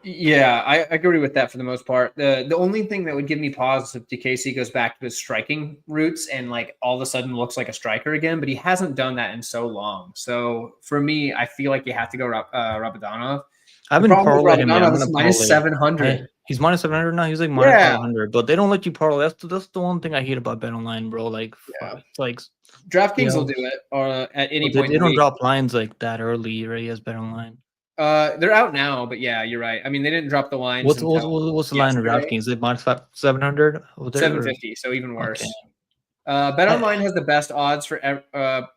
Yeah, I agree with that for the most part. The only thing that would give me pause is if DeCasey goes back to his striking roots and like all of a sudden looks like a striker again, but he hasn't done that in so long. So for me, I feel like you have to go Rabadonov. I The haven't problem with parlayed him yet. I'm Rabadonov is gonna minus parlay. 700. He's minus 700 now. He's like minus Yeah, 500, but they don't let you parlay. That's the one thing I hate about Bet Online, bro. Like, yeah. it's like, DraftKings will yeah, do it at any but they, point in they the don't week. drop lines like that early, right? As Bet Online. They're out now, but yeah, you're right. I mean, they didn't drop the lines What's until what's, what's the line of yesterday. DraftKings? Is it minus 700 over there? Or? 750, so even Okay, worse. Bet I, Online has the best odds for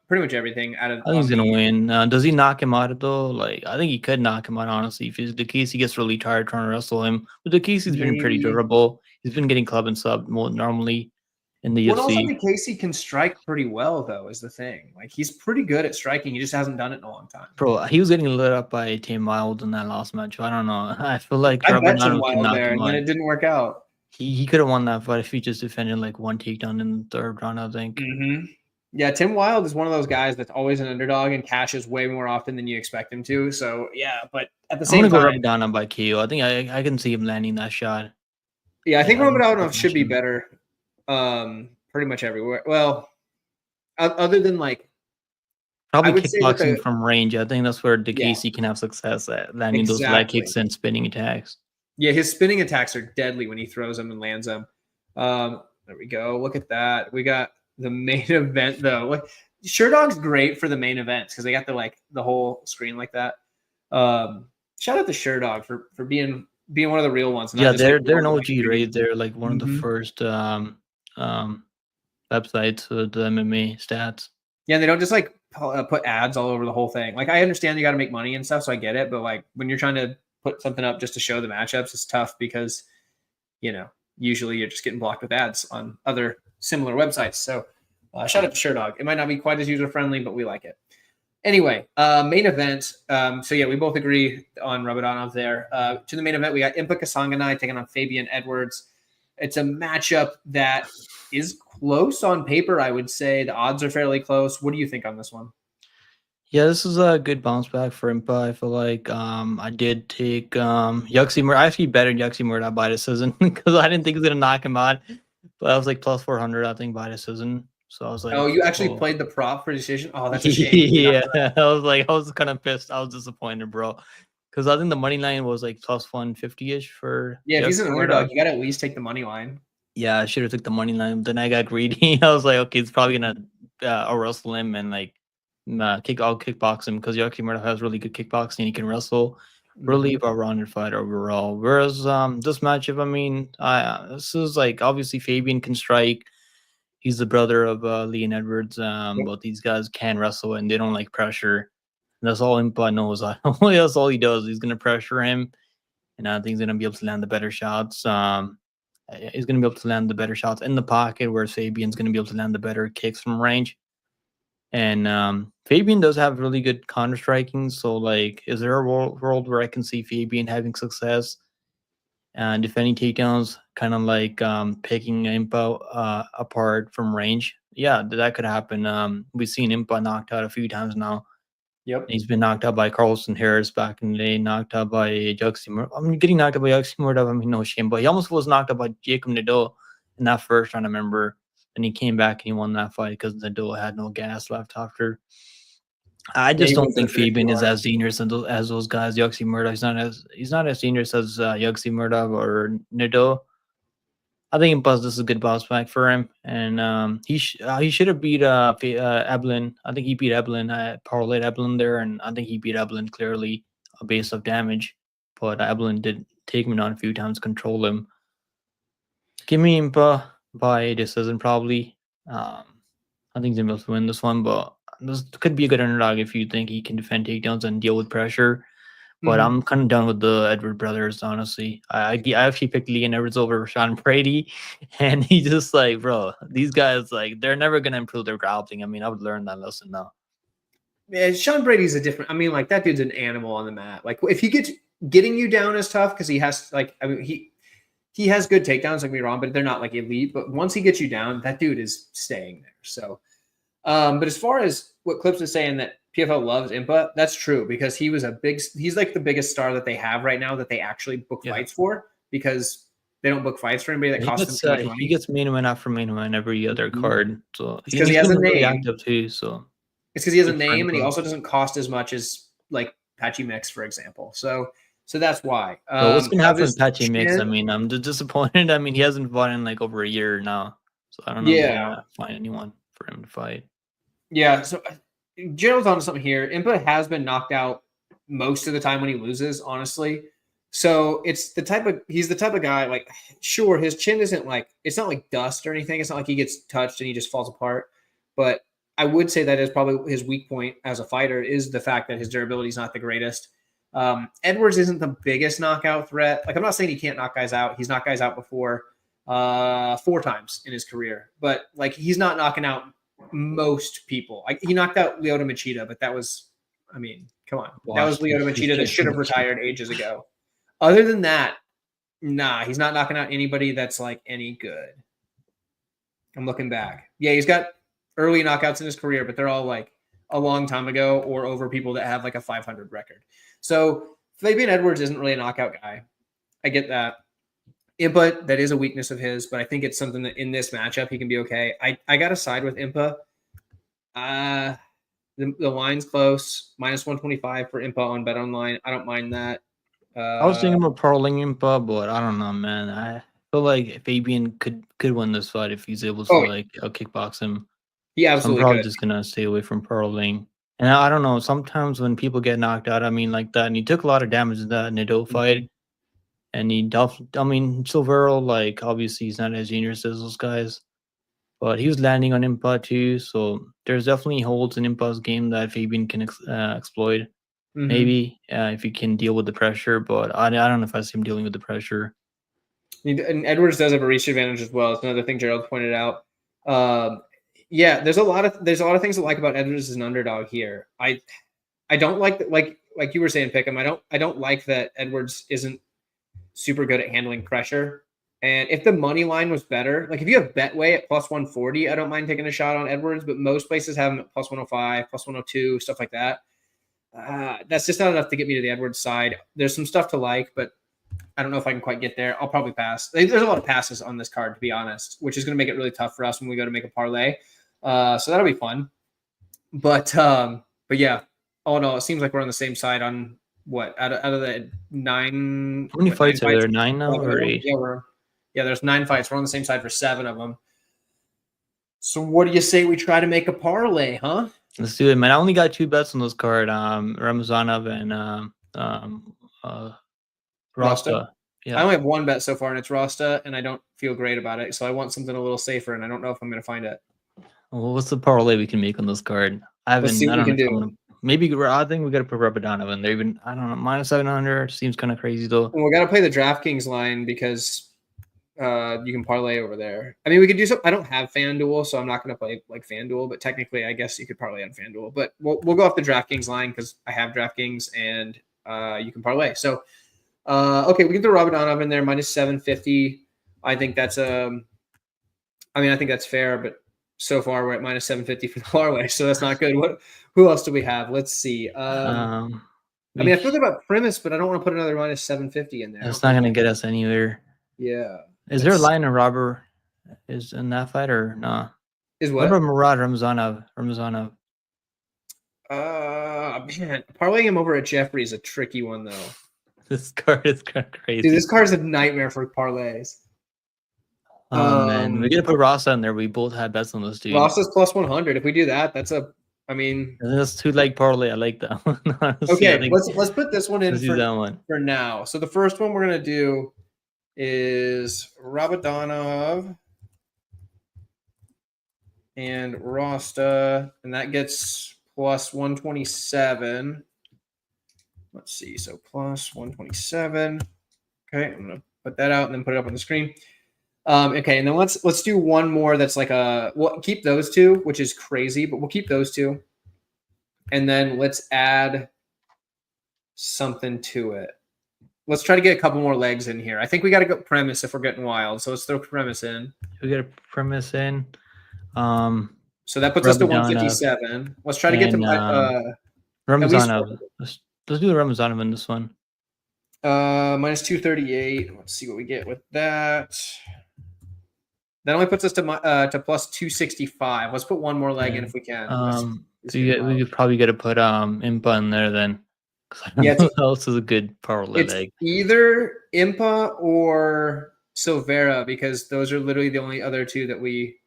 pretty much everything out of I think he's on gonna the. win. Does he knock him out though? Like, I think he could knock him out. Honestly, if the case he gets really tired trying to wrestle him, but the case he's been pretty Maybe. durable. He's been getting club and sub more normally in the Well, also UFC. Casey can strike pretty well, though, is the thing. Like he's pretty good at striking. He just hasn't done it in a long time. Bro, he was getting lit up by Tim Wild in that last match. I don't know. I feel like I Robert bet Tim Nano can Wild knock there, him and then out. it didn't work out. He could have won that fight if he just defended like one takedown in the third round, I think. Yeah, Tim Wild is one of those guys that's always an underdog and cashes way more often than you expect him to. So yeah, but at the I'm gonna same go time, Robert Nano by KO. I think I can see him landing that shot. yeah, I think Yeah, I can see Romanov him should be matching. better. Pretty much everywhere. Well, other than like, I Probably would say with kickboxing the from range. I think that's where yeah, DeCasey can have success at landing those leg exactly. kicks and spinning attacks. Yeah, his spinning attacks are deadly when he throws them and lands them. There we go. Look at that. We got the main event though. Like, Sherdog's great for the main events because they got the whole screen like that. Shout out to Sherdog for being one of the real ones, not Yeah, just like they're one an of like OG, right? shooting. They're like one of the Mm-hmm. first um websites with the MMA stats. Yeah, they don't just like put ads all over the whole thing. Like I understand you got to make money and stuff, so I get it. But like when you're trying to put something up just to show the matchups, it's tough because usually you're just getting blocked with ads on other similar websites. So shout out to Sherdog. It might not be quite as user friendly, but we like it. Anyway, main event. So yeah, we both agree on Rabadonov there. To the main event, we got Impa Kasanganay taking on Fabian Edwards. It's a matchup that is close on paper, I would say. The odds are fairly close. What do you think on this one? Yeah, this is a good bounce back for Impa. I feel like I did take Yuxi Murd. I actually betted Yuxi Murd by decision because I didn't think he was gonna knock him out. But I was like plus 400, I think, by decision. So I was Oh, like, you actually oh. played the prop for decision? Oh, that's a shame. Yeah, I was kind of pissed. I was disappointed, bro. Because I think the money line was like plus 150-ish for Yeah, if he's Yuxi an Murd. underdog, you got to at least take the money line. Yeah, I should have took the money line. Then I got greedy. I was like, okay, it's probably gonna wrestle him and like I'll kickbox him because Yoki Murdoch has really good kickboxing. He can wrestle, really Mm-hmm. well-rounded fight overall. Whereas this matchup, I mean, this is like obviously Fabian can strike. He's the brother of Leon Edwards. Yep. Both these guys can wrestle and they don't like pressure. And that's all Impa knows. That's all he does. He's gonna pressure him, and I think he's gonna be able to land the better shots. is going to be able to land the better shots in the pocket, whereas Fabian's going to be able to land the better kicks from range. And Fabian does have really good counter striking. So, like, is there a world where I can see Fabian having success and defending takedowns, kind of like picking Impa apart from range? Yeah, that could happen. We've seen Impa knocked out a few times now. Yep. He's been knocked out by Carlson Harris back in the day, knocked out by Juximur. I mean, getting knocked out by Juximur, I mean, no shame, but he almost was knocked out by Jacob Nadeau in that first round, I remember. And he came back and he won that fight because Nadeau had no gas left after. I just don't think Fabian is as dangerous as those guys. Yuxi Murdoch, he's not as dangerous as Yuxi Murdoch or Nadeau. I think this is a good bounce back for him, and he should have beat Eblin. I think he beat Eblin. Parlayed Eblin there, and I think he beat Eblin clearly based off damage. But Eblin did take him down a few times, control him. Give me Impa by decision probably. I think he's gonna be able to win this one, but this could be a good underdog if you think he can defend takedowns and deal with pressure. But I'm kind of done with the Edward brothers, honestly. I actually picked Leon Edwards over Sean Brady, and he just like, bro, these guys, like, they're never going to improve their grappling. I mean, I would learn that lesson now. Yeah, Sean Brady's a different, I mean, like, that dude's an animal on the mat. Like, if he gets getting you down is tough because he has, like, I mean, he has good takedowns, don't get me wrong, but they're not, like, elite. But once he gets you down, that dude is staying there. So, but as far as what Clips is saying that PFL loves Impa, that's true because he's like the biggest star that they have right now that they actually book fights for because they don't book fights for anybody that costs them too much money. He gets main event after main event every other card. So it's because he has a name. Really active too, so it's because he has a name and he also doesn't cost as much as like Patchy Mix, for example. So that's why. What's gonna happen with Patchy Mix? I mean, I'm disappointed. I mean, he hasn't fought in like over a year now, so I don't know if they're gonna find anyone for him to fight. Yeah, so Gerald's on something here. Impa has been knocked out most of the time when he loses, honestly. So he's the type of guy, like, sure, his chin isn't like, it's not like dust or anything. It's not like he gets touched and he just falls apart. But I would say that is probably his weak point as a fighter is the fact that his durability is not the greatest. Edwards isn't the biggest knockout threat. Like, I'm not saying he can't knock guys out. He's knocked guys out before 4 times in his career. But, like, he's not knocking out most people. Like, he knocked out Lyoto Machida, but that was, I mean, come on. That was Lyoto Machida that should have retired ages ago. Other than that, nah, he's not knocking out anybody that's like any good. I'm looking back. Yeah, he's got early knockouts in his career, but they're all like a long time ago or over people that have like a 500 record. So Fabian Edwards isn't really a knockout guy. I get that. Impa, that is a weakness of his, but I think it's something that in this matchup he can be okay. I got to side with Impa. The line's close, -125 for Impa on Bet Online. I don't mind that. I was thinking about parlaying Impa, but I don't know, man. I feel like Fabian could win this fight if he's able to kickbox him. Yeah, absolutely. So I'm probably just gonna stay away from parlaying. And I don't know. Sometimes when people get knocked out, I mean, like that, and he took a lot of damage in that Nadeau fight. And Silvero, like, obviously he's not as dangerous as those guys, but he was landing on Impa too. So there's definitely holes in Impa's game that Fabian can exploit. Maybe if he can deal with the pressure, but I don't know if I see him dealing with the pressure. And Edwards does have a reach advantage as well. It's another thing Gerald pointed out. Yeah, there's a lot of things I like about Edwards as an underdog here. I don't like that, like you were saying, Pickem. I don't like that Edwards isn't super good at handling pressure. And if the money line was better, like if you have Betway at +140, I don't mind taking a shot on Edwards, but most places have him at +105, +102, stuff like that. That's just not enough to get me to the Edwards side. There's some stuff to like, but I don't know if I can quite get there. I'll probably pass. There's a lot of passes on this card, to be honest, which is going to make it really tough for us when we go to make a parlay. So that'll be fun. But yeah, all in all, it seems like we're on the same side on what out of the 9. How many fights are there? 9 now or 8? Yeah, there's 9 fights. We're on the same side for 7 of them. So what do you say we try to make a parlay, huh? Let's do it, man. I only got 2 bets on this card. Ramazanov and Rasta. Yeah. I only have 1 bet so far, and it's Rasta, and I don't feel great about it. So I want something a little safer, and I don't know if I'm going to find it. Well, what's the parlay we can make on this card? Let's see what we can do. Maybe I think we got to put Rabadanov. They're even, I don't know, -700 seems kind of crazy though. And we got to play the DraftKings line because You can parlay over there. I mean, we could do some. I don't have FanDuel, so I'm not going to play like FanDuel. But technically, I guess you could parlay on FanDuel. But we'll go off the DraftKings line because I have DraftKings and you can parlay. So okay, we can throw Rabadonov in there minus 750. I think that's I think that's fair, but so far we're at minus 750 for the parlay, so that's not good. Who else do we have? Let's see. I feel good about Primus, but I don't want to put another minus 750 in there. That's not going to get us anywhere. Yeah. Is there a line of Robert is in that fight or nah? Is what? What about Murad Ramzanov? Man, parlaying him over at Jeffrey is a tricky one though. This card is kind of crazy. Dude, this card's a nightmare for parlays. Oh man, we're gonna put Rasa in there. We both had bets on this dude. Rasa's plus 100. If we do that, that's a. That's 2-leg parlay. I like that one. Honestly, okay, let's put this one in for now. So the first one we're gonna do is Rabadonov and Rasta, and that gets plus 127. Let's see. So plus 127. Okay, I'm gonna put that out and then put it up on the screen. Okay, and then let's do one more that's like we'll keep those two, which is crazy, but we'll keep those two. And then let's add something to it. Let's try to get a couple more legs in here. I think we got to go premise if we're getting wild. So let's throw premise in. We got a premise in. So that puts us to 157. Let's try to get to Ramazanov. Let's do the Ramazanov in this one. Minus 238. Let's see what we get with that. That only puts us to plus 265. Let's put one more leg in if we can. We could probably get to put Impa in there then. Yeah, who else is a good parlay leg? Either Impa or Silvera, because those are literally the only other two that we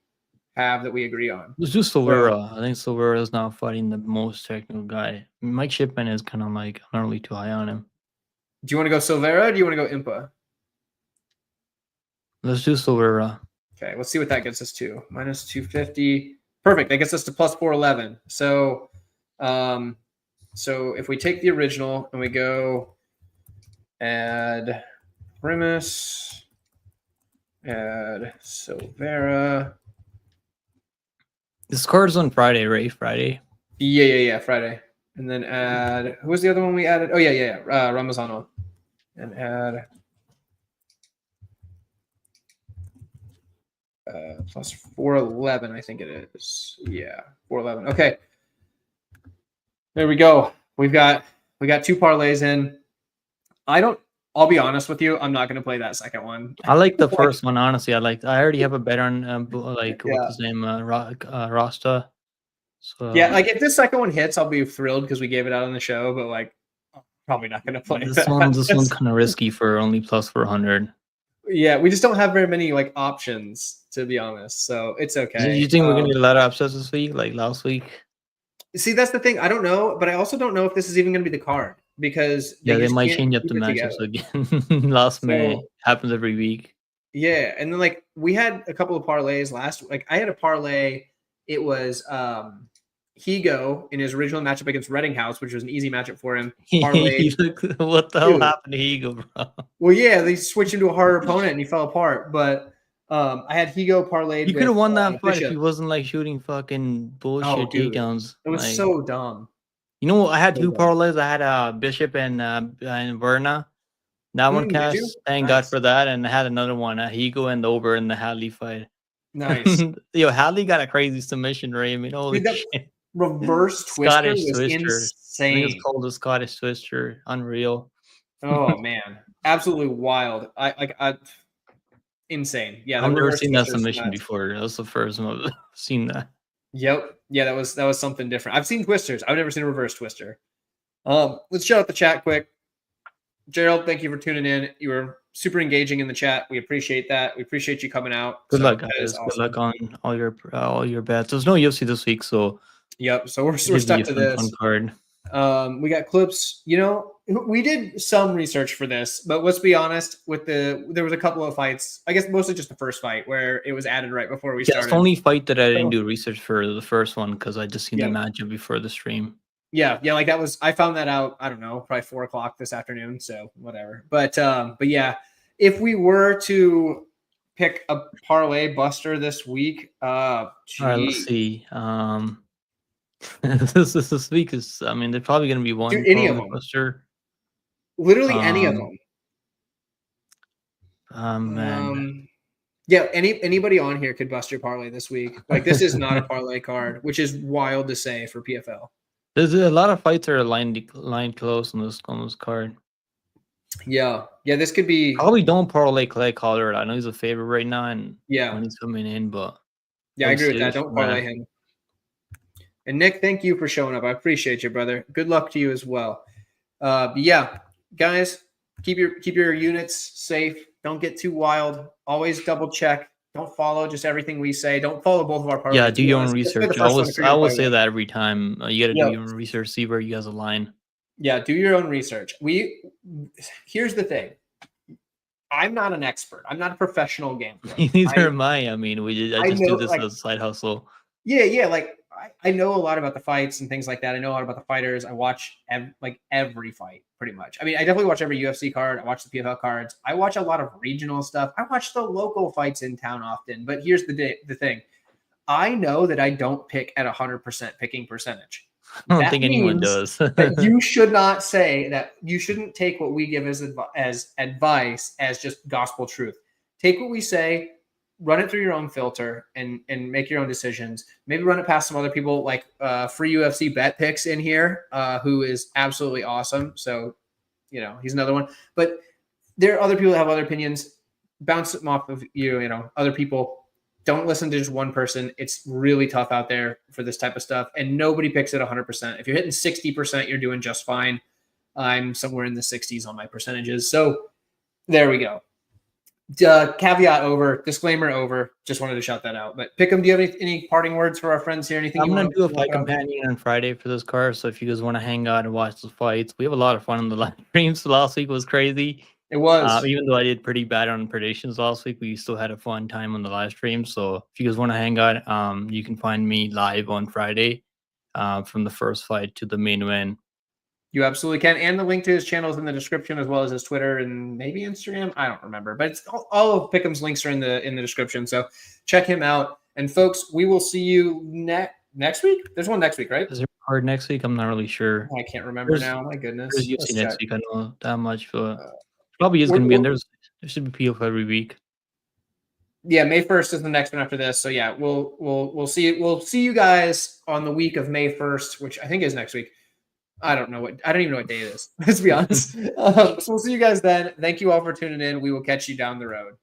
have that we agree on. Let's do Silvera. I think Silvera is now fighting the most technical guy. Mike Shipman is kind of like not really too high on him. Do you want to go Silvera or do you want to go Impa? Let's do Silvera. Okay, let's see what that gets us to. Minus 250. Perfect. That gets us to plus 411. So, so if we take the original and we go add Primus, add Silvera. This card's on Friday, right? Friday? Yeah, Friday. And then add, who was the other one we added? Oh, yeah. Ramazano. And add plus 411, I think it is. Yeah, 411. Okay. There we go. We got two parlays in. I'll be honest with you, I'm not going to play that second one. I like the first one, honestly. I already have a bet on what's his name, Rasta. So yeah, like if this second one hits, I'll be thrilled because we gave it out on the show, but like probably not going to play this one. This one's kind of risky for only plus 400. Yeah, we just don't have very many like options, to be honest. So it's okay. Do you think we're gonna get a lot of upsets this week, like last week? See, that's the thing. I don't know, but I also don't know if this is even going to be the card because they might change up the matchups again. Last minute happens every week. Yeah, and then like we had a couple of parlays last. Like I had a parlay. It was Higo in his original matchup against Reddinghouse, which was an easy matchup for him. What the hell happened to Higo, bro? Well, yeah, they switched him to a harder opponent and he fell apart. But I had Higo parlayed. You could have won that fight if he wasn't like shooting fucking bullshit takedowns. It was so dumb. You know, I had two parlays. I had Bishop and Verna. That one cast. Thank God for that. And I had another one, Higo and Ober in the Hadley fight. Nice. Yo, Hadley got a crazy submission, Ray. I mean, holy shit. Reverse twister Scottish was twister. insane. I think it's called the Scottish twister. Unreal. Oh man, absolutely wild. I insane. Yeah, I've never seen that submission before. That was the first time I've seen that. Yep. Yeah, that was something different. I've seen twisters. I've never seen a reverse twister. Let's shout out the chat quick. Gerald, thank you for tuning in. You were super engaging in the chat. We appreciate that. We appreciate you coming out. Good luck, guys. Awesome. Good luck on all your bets. There's no UFC this week, so yep. So we're stuck to this. Fun card. We got clips. You know, we did some research for this, but let's be honest. There was a couple of fights. I guess mostly just the first fight where it was added right before we started. It's the only fight that I didn't do research for, the first one, because I just seen the matchup before the stream. Yeah, like that was. I found that out. I don't know, probably 4 o'clock this afternoon. So whatever. But yeah, if we were to pick a parlay buster this week? All right, let's see. This week is, I mean, there's probably going to be one Dude, any of parlay them. buster. Literally any of them. Man. Yeah, anybody on here could bust your parlay this week. Like, this is not a parlay card, which is wild to say for PFL. There's a lot of fights that are lined close on this card. Yeah, this could be. Probably don't parlay Clay Collard. I know he's a favorite right now, and Yeah, when he's coming in, but yeah, I agree with that. Don't parlay him. And Nick, thank you for showing up. I appreciate you, brother. Good luck to you as well. Yeah, guys, keep your units safe. Don't get too wild. Always double check. Don't follow just everything we say. Don't follow both of our parlays. Yeah, do your own research. I always say that every time. You got to do your own research, see where you guys align. Yeah, do your own research. Here's the thing. I'm not an expert. I'm not a professional gambler. Neither am I. I mean, I just do this as a side hustle. Yeah. Like, I know a lot about the fights and things like that. I know a lot about the fighters. I watch every fight pretty much. I mean, I definitely watch every UFC card. I watch the PFL cards. I watch a lot of regional stuff. I watch the local fights in town often. But here's the thing. I know that I don't pick at 100% picking percentage. I don't think anyone does. That you should not say that. You shouldn't take what we give as advice as just gospel truth. Take what we say, run it through your own filter, and make your own decisions. Maybe run it past some other people, like free UFC bet picks in here, who is absolutely awesome. So, he's another one. But there are other people that have other opinions. Bounce them off of other people. Don't listen to just one person. It's really tough out there for this type of stuff, and nobody picks it 100%. If you're hitting 60%, you're doing just fine. I'm somewhere in the 60s on my percentages. So there we go. Caveat over, disclaimer over. Just wanted to shout that out. But Pickem, do you have any parting words for our friends here? Anything I'm going to do a fight companion on Friday for this card. So if you guys want to hang out and watch the fights, we have a lot of fun in the live streams. Last week was crazy. It was. Even though I did pretty bad on predictions last week, we still had a fun time on the live stream. So if you guys want to hang out, you can find me live on Friday from the first fight to the main event. You absolutely can. And the link to his channel is in the description, as well as his Twitter and maybe Instagram. I don't remember, but it's all of Pickem's links are in the description. So check him out. And folks, we will see you next week. There's one next week, right? Is there a card next week? I'm not really sure. I can't remember now. My goodness. There's UFC next week. I know that much, but probably is going to be. And there should be PFL every week. Yeah, May 1st is the next one after this. So yeah, we'll see. We'll see you guys on the week of May 1st, which I think is next week. I don't even know what day it is. Let's be honest. So we'll see you guys then. Thank you all for tuning in. We will catch you down the road.